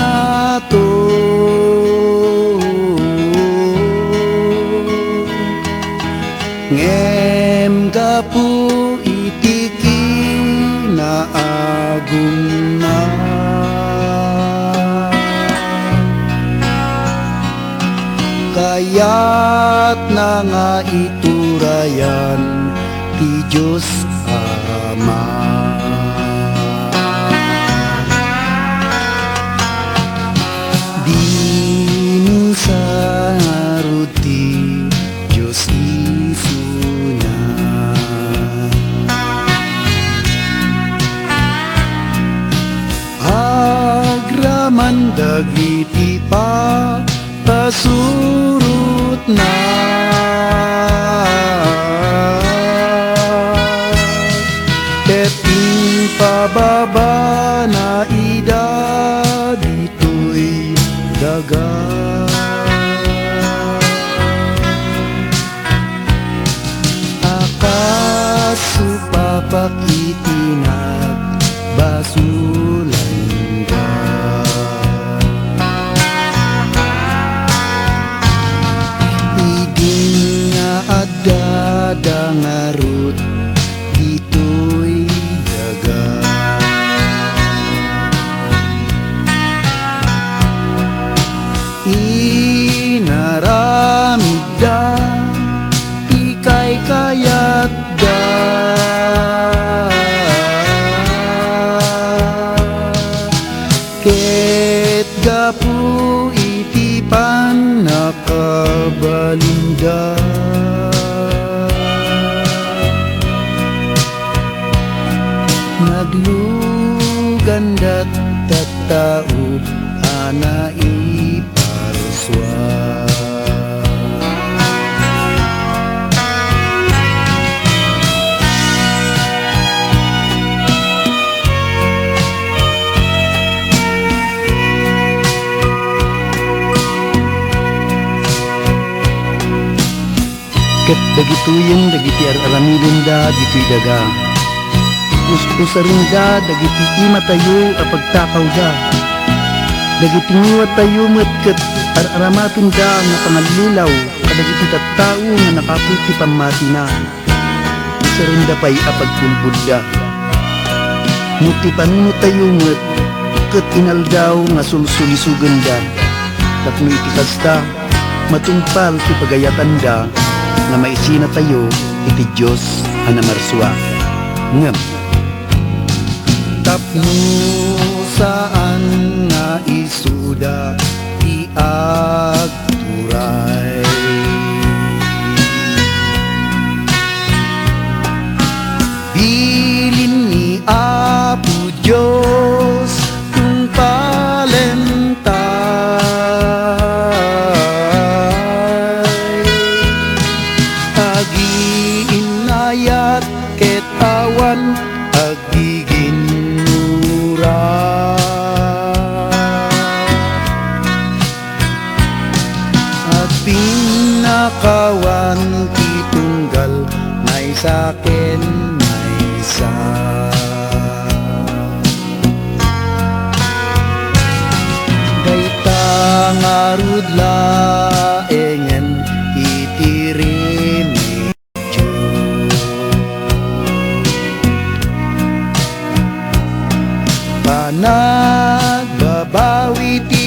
nato ngem gapu iti kinaagumna kayat na nga iturayan ti Diyos Ama. Din sa ruti Diyos isuna agraman dagiti pa pasurut na teting pababa na ida dito'y daga akas supapakitinag basulan ka idin nga adda dangarut dito'y daga inaramid da ikay kayat da ket gapu iti panakabalinda naglugandat tattao ana iparswa ket dagitoyen dagiti aramidin da dito'y daga usarin da dagiti imatayo a pagtakaw da dagiti miwat tayo met ket aramaton da nga pangalilaw kadagiti tattao nga nakapoy ti pamati na usarin da pay a pagpulbud da muti panuno tayo met ket inaldaw nga sulsulisugan da tapno iti kasta matungpal ti pagayatan da nga maisina tayo iti Diyos ana marswa ngem tapno saan nga isuda ti agturay bilin ni Apo Diyos inayat ket awan agiginura at pinakawan kitunggal may saken may sa dayta ngarudla engen itirim nagbabawi ti